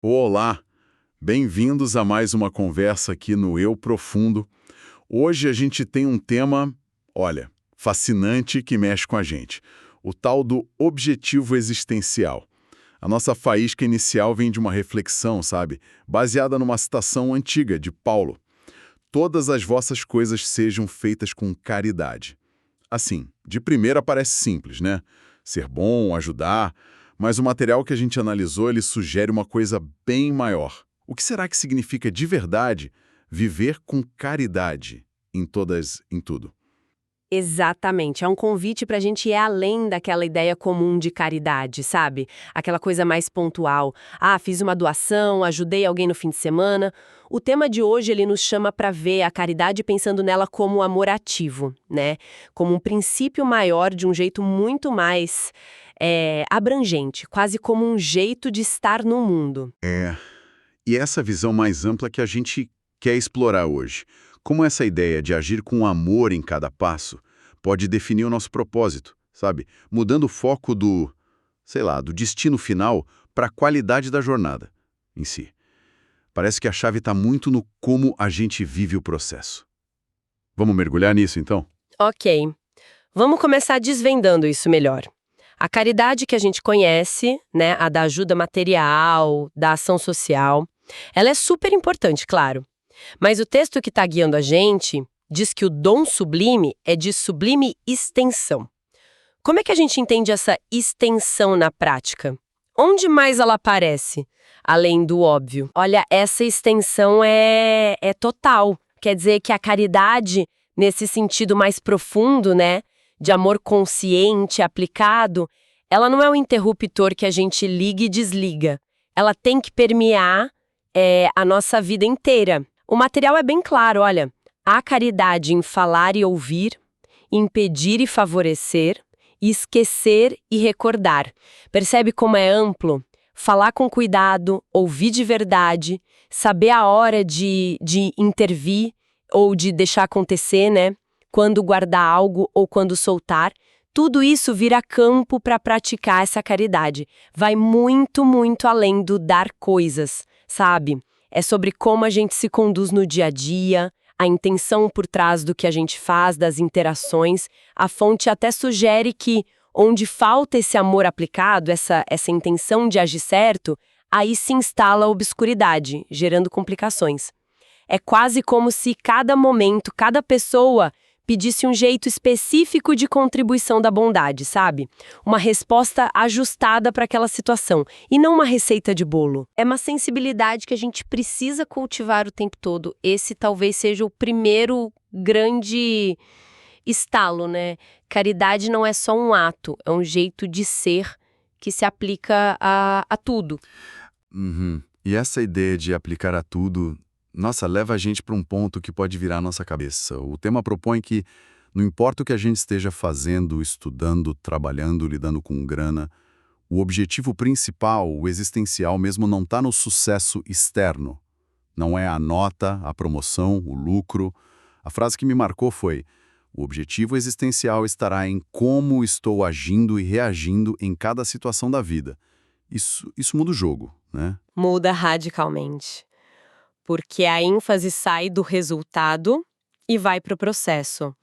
Olá, bem-vindos a mais uma conversa aqui no Eu Profundo. Hoje a gente tem um tema, olha, fascinante que mexe com a gente. O tal do objetivo existencial. A nossa faísca inicial vem de uma reflexão, sabe? Baseada numa citação antiga de Paulo. Todas as vossas coisas sejam feitas com caridade. Assim, de primeira parece simples, né? Ser bom, ajudar, mas o material que a gente analisou, ele sugere uma coisa bem maior. O que será que significa de verdade viver com caridade em tudo? Exatamente. É um convite para a gente ir além daquela ideia comum de caridade, sabe? Aquela coisa mais pontual. Ah, fiz uma doação, ajudei alguém no fim de semana. O tema de hoje, ele nos chama para ver a caridade pensando nela como amor ativo, né? Como um princípio maior de um jeito muito mais abrangente, quase como um jeito de estar no mundo. E essa visão mais ampla que a gente quer explorar hoje. Como essa ideia de agir com amor em cada passo pode definir o nosso propósito, sabe? Mudando o foco do, sei lá, do destino final para a qualidade da jornada em si. Parece que a chave está muito no como a gente vive o processo. Vamos mergulhar nisso, então? Ok. Vamos começar desvendando isso melhor. A caridade que a gente conhece, né, a da ajuda material, da ação social, ela é super importante, claro. Mas o texto que está guiando a gente diz que o dom sublime é de sublime extensão. Como é que a gente entende essa extensão na prática? Onde mais ela aparece, além do óbvio? Olha, essa extensão é total. Quer dizer que a caridade, nesse sentido mais profundo, né, de amor consciente, aplicado, ela não é um interruptor que a gente liga e desliga. Ela tem que permear a nossa vida inteira. O material é bem claro, olha. Há caridade em falar e ouvir, em pedir e favorecer, esquecer e recordar. Percebe como é amplo? Falar com cuidado, ouvir de verdade, saber a hora de intervir ou de deixar acontecer, né? Quando guardar algo ou quando soltar. Tudo isso vira campo para praticar essa caridade. Vai muito, muito além do dar coisas, sabe? É sobre como a gente se conduz no dia a dia, a intenção por trás do que a gente faz, das interações. A fonte até sugere que, onde falta esse amor aplicado, essa intenção de agir certo, aí se instala a obscuridade, gerando complicações. É quase como se cada momento, cada pessoa pedisse um jeito específico de contribuição da bondade, sabe? Uma resposta ajustada para aquela situação, e não uma receita de bolo. É uma sensibilidade que a gente precisa cultivar o tempo todo. Esse talvez seja o primeiro grande estalo, né? Caridade não é só um ato, é um jeito de ser que se aplica a tudo. Uhum. E essa ideia de aplicar a tudo, nossa, leva a gente para um ponto que pode virar a nossa cabeça. O tema propõe que, não importa o que a gente esteja fazendo, estudando, trabalhando, lidando com grana, o objetivo principal, o existencial mesmo, não está no sucesso externo. Não é a nota, a promoção, o lucro. A frase que me marcou foi: o objetivo existencial estará em como estou agindo e reagindo em cada situação da vida. Isso muda o jogo, né? Muda radicalmente. Porque a ênfase sai do resultado e vai para o processo.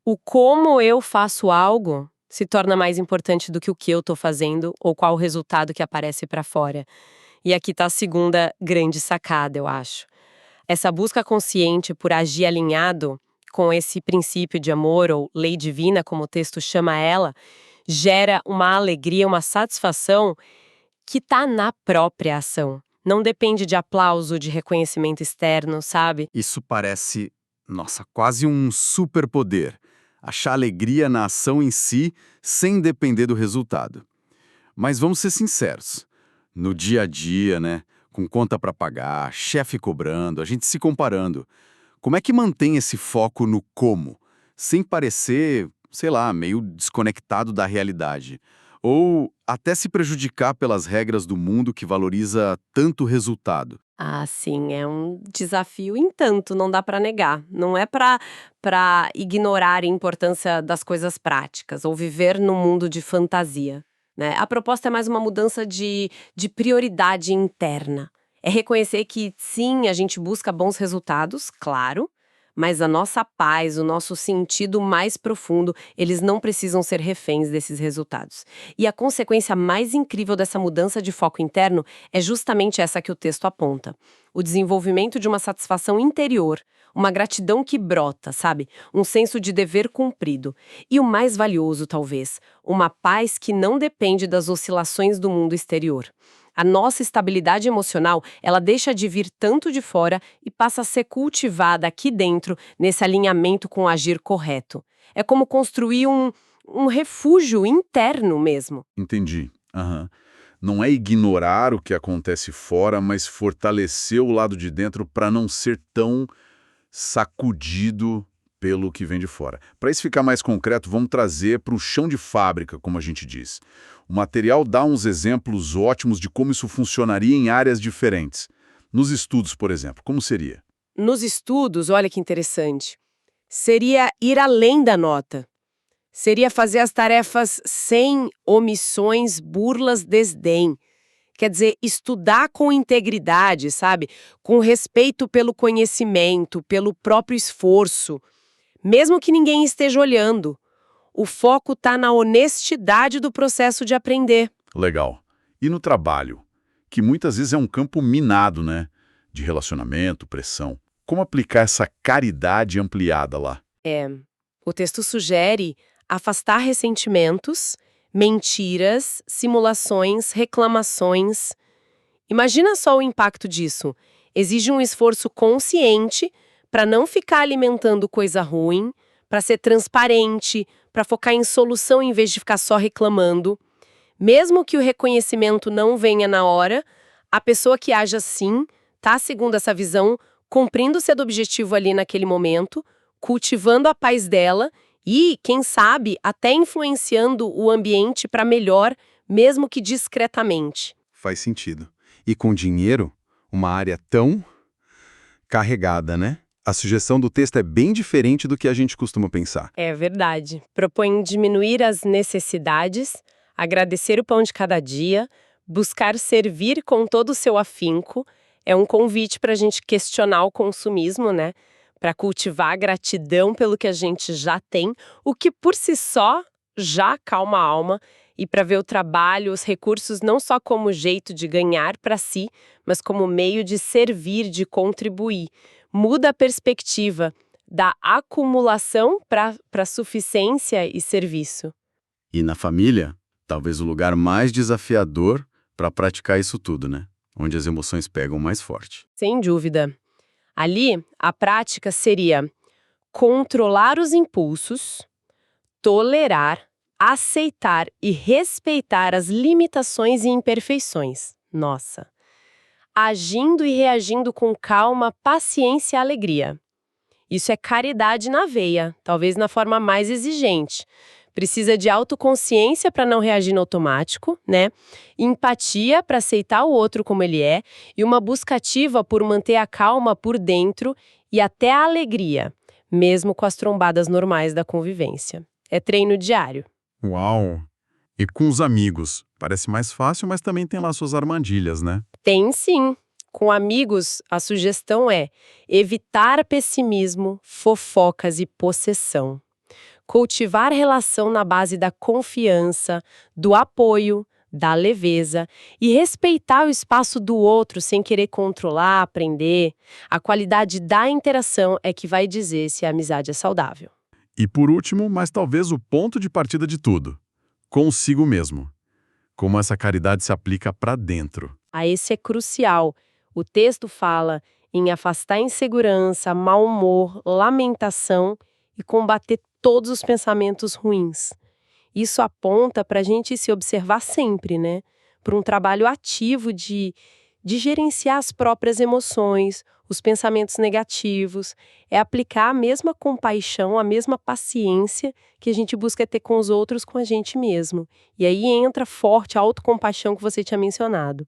O como eu faço algo se torna mais importante do que eu estou fazendo ou qual o resultado que aparece para fora. E aqui está a segunda grande sacada, eu acho. Essa busca consciente por agir alinhado com esse princípio de amor ou lei divina, como o texto chama ela, gera uma alegria, uma satisfação que está na própria ação. Não depende de aplauso, de reconhecimento externo, sabe? Isso parece, nossa, quase um superpoder. Achar alegria na ação em si, sem depender do resultado. Mas vamos ser sinceros. No dia a dia, né? Com conta para pagar, chefe cobrando, a gente se comparando. Como é que mantém esse foco no como, sem parecer, sei lá, meio desconectado da realidade? Ou até se prejudicar pelas regras do mundo que valoriza tanto o resultado? Ah, sim, é um desafio em tanto, não dá para negar. Não é para ignorar a importância das coisas práticas ou viver num mundo de fantasia, né? A proposta é mais uma mudança de prioridade interna. É reconhecer que, sim, a gente busca bons resultados, claro, mas a nossa paz, o nosso sentido mais profundo, eles não precisam ser reféns desses resultados. E a consequência mais incrível dessa mudança de foco interno é justamente essa que o texto aponta. O desenvolvimento de uma satisfação interior, uma gratidão que brota, sabe? Um senso de dever cumprido. E o mais valioso, talvez, uma paz que não depende das oscilações do mundo exterior. A nossa estabilidade emocional, ela deixa de vir tanto de fora e passa a ser cultivada aqui dentro, nesse alinhamento com o agir correto. É como construir um refúgio interno mesmo. Entendi. Aham. Não é ignorar o que acontece fora, mas fortalecer o lado de dentro para não ser tão sacudido pelo que vem de fora. Para isso ficar mais concreto, vamos trazer para o chão de fábrica, como a gente diz. O material dá uns exemplos ótimos de como isso funcionaria em áreas diferentes. Nos estudos, por exemplo, como seria? Nos estudos, olha que interessante, seria ir além da nota. Seria fazer as tarefas sem omissões, burlas, desdém. Quer dizer, estudar com integridade, sabe? Com respeito pelo conhecimento, pelo próprio esforço. Mesmo que ninguém esteja olhando. O foco está na honestidade do processo de aprender. Legal. E no trabalho, que muitas vezes é um campo minado, né? De relacionamento, pressão. Como aplicar essa caridade ampliada lá? O texto sugere afastar ressentimentos, mentiras, simulações, reclamações. Imagina só o impacto disso. Exige um esforço consciente para não ficar alimentando coisa ruim, para ser transparente, para focar em solução em vez de ficar só reclamando. Mesmo que o reconhecimento não venha na hora, a pessoa que age assim está, segundo essa visão, cumprindo seu objetivo ali naquele momento, cultivando a paz dela e, quem sabe, até influenciando o ambiente para melhor, mesmo que discretamente. Faz sentido. E com dinheiro, uma área tão carregada, né? A sugestão do texto é bem diferente do que a gente costuma pensar. É verdade. Propõe diminuir as necessidades, agradecer o pão de cada dia, buscar servir com todo o seu afinco. É um convite para a gente questionar o consumismo, né? Para cultivar a gratidão pelo que a gente já tem, o que por si só já acalma a alma, e para ver o trabalho, os recursos não só como jeito de ganhar para si, mas como meio de servir, de contribuir. Muda a perspectiva da acumulação para suficiência e serviço. E na família, talvez o lugar mais desafiador para praticar isso tudo, né? Onde as emoções pegam mais forte. Sem dúvida. Ali, a prática seria controlar os impulsos, tolerar, aceitar e respeitar as limitações e imperfeições. Nossa! Agindo e reagindo com calma, paciência e alegria. Isso é caridade na veia, talvez na forma mais exigente. Precisa de autoconsciência para não reagir no automático, né? Empatia para aceitar o outro como ele é e uma busca ativa por manter a calma por dentro e até a alegria, mesmo com as trombadas normais da convivência. É treino diário. Uau! E com os amigos? Parece mais fácil, mas também tem lá suas armadilhas, né? Tem sim. Com amigos, a sugestão é evitar pessimismo, fofocas e possessão. Cultivar relação na base da confiança, do apoio, da leveza e respeitar o espaço do outro sem querer controlar, aprender. A qualidade da interação é que vai dizer se a amizade é saudável. E por último, mas talvez o ponto de partida de tudo, consigo mesmo. Como essa caridade se aplica para dentro. Esse é crucial. O texto fala em afastar insegurança, mau humor, lamentação e combater todos os pensamentos ruins. Isso aponta para a gente se observar sempre, né? Para um trabalho ativo de gerenciar as próprias emoções, os pensamentos negativos. É aplicar a mesma compaixão, a mesma paciência que a gente busca ter com os outros, com a gente mesmo. E aí entra forte a autocompaixão que você tinha mencionado.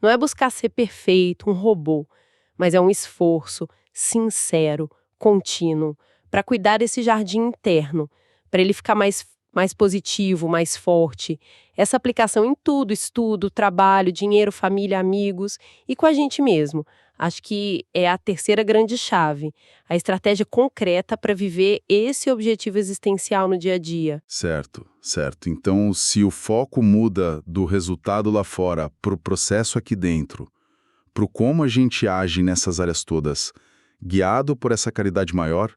Não é buscar ser perfeito, um robô, mas é um esforço sincero, contínuo, para cuidar desse jardim interno, para ele ficar mais mais positivo, mais forte. Essa aplicação em tudo, estudo, trabalho, dinheiro, família, amigos e com a gente mesmo. Acho que é a terceira grande chave, a estratégia concreta para viver esse objetivo existencial no dia a dia. Certo, certo. Então, se o foco muda do resultado lá fora para o processo aqui dentro, para o como a gente age nessas áreas todas, guiado por essa caridade maior,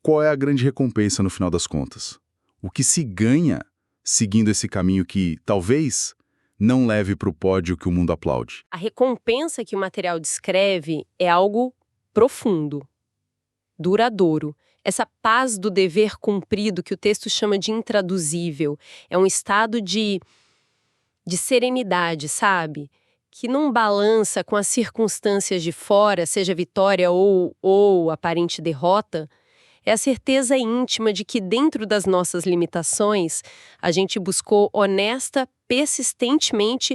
qual é a grande recompensa no final das contas? O que se ganha seguindo esse caminho que, talvez, não leve para o pódio que o mundo aplaude? A recompensa que o material descreve é algo profundo, duradouro. Essa paz do dever cumprido que o texto chama de intraduzível. É um estado de serenidade, sabe? Que não balança com as circunstâncias de fora, seja vitória ou aparente derrota. É a certeza íntima de que dentro das nossas limitações, a gente buscou honesta, persistentemente,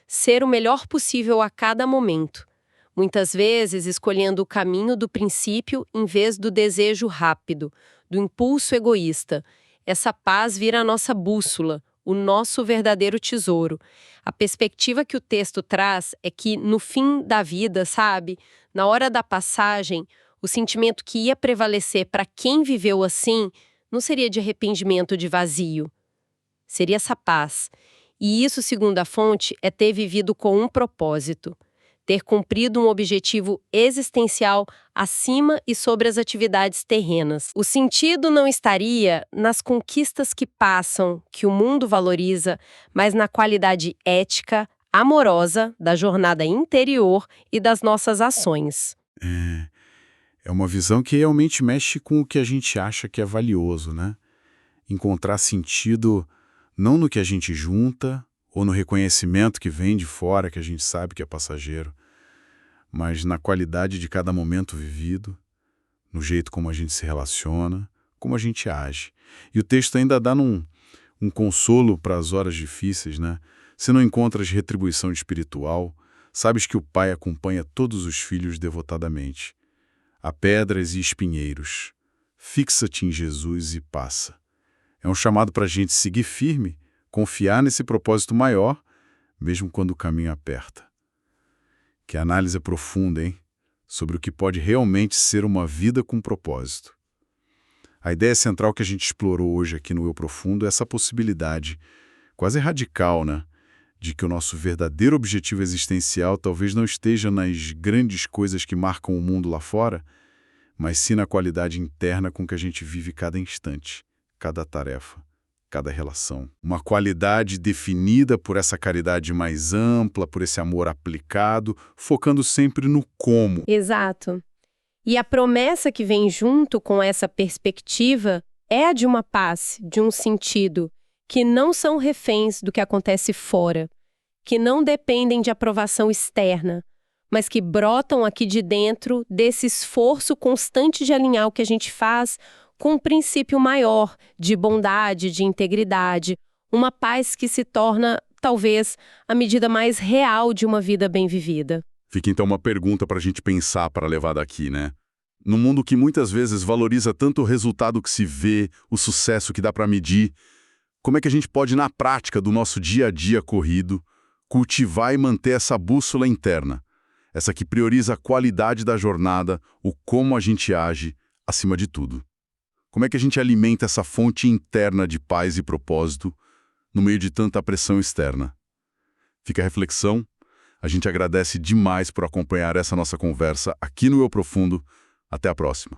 ser o melhor possível a cada momento. Muitas vezes escolhendo o caminho do princípio em vez do desejo rápido, do impulso egoísta. Essa paz vira a nossa bússola, o nosso verdadeiro tesouro. A perspectiva que o texto traz é que, no fim da vida, sabe, na hora da passagem, o sentimento que ia prevalecer para quem viveu assim não seria de arrependimento, de vazio. Seria essa paz. E isso, segundo a fonte, é ter vivido com um propósito. Ter cumprido um objetivo existencial acima e sobre as atividades terrenas. O sentido não estaria nas conquistas que passam, que o mundo valoriza, mas na qualidade ética, amorosa da jornada interior e das nossas ações. É uma visão que realmente mexe com o que a gente acha que é valioso, né? Encontrar sentido não no que a gente junta ou no reconhecimento que vem de fora, que a gente sabe que é passageiro, mas na qualidade de cada momento vivido, no jeito como a gente se relaciona, como a gente age. E o texto ainda dá um consolo para as horas difíceis, né? Se não encontras retribuição espiritual, sabes que o Pai acompanha todos os filhos devotadamente. Há pedras e espinheiros. Fixa-te em Jesus e passa. É um chamado para a gente seguir firme, confiar nesse propósito maior, mesmo quando o caminho aperta. Que análise profunda, hein? Sobre o que pode realmente ser uma vida com propósito. A ideia central que a gente explorou hoje aqui no Eu Profundo é essa possibilidade, quase radical, né? De que o nosso verdadeiro objetivo existencial talvez não esteja nas grandes coisas que marcam o mundo lá fora, mas sim na qualidade interna com que a gente vive cada instante, cada tarefa, cada relação. Uma qualidade definida por essa caridade mais ampla, por esse amor aplicado, focando sempre no como. Exato. E a promessa que vem junto com essa perspectiva é a de uma paz, de um sentido, que não são reféns do que acontece fora, que não dependem de aprovação externa, mas que brotam aqui de dentro desse esforço constante de alinhar o que a gente faz com um princípio maior de bondade, de integridade, uma paz que se torna, talvez, a medida mais real de uma vida bem vivida. Fica então uma pergunta para a gente pensar para levar daqui, né? Num mundo que muitas vezes valoriza tanto o resultado que se vê, o sucesso que dá para medir, como é que a gente pode, na prática do nosso dia a dia corrido, cultivar e manter essa bússola interna, essa que prioriza a qualidade da jornada, o como a gente age, acima de tudo? Como é que a gente alimenta essa fonte interna de paz e propósito no meio de tanta pressão externa? Fica a reflexão. A gente agradece demais por acompanhar essa nossa conversa aqui no Eu Profundo. Até a próxima.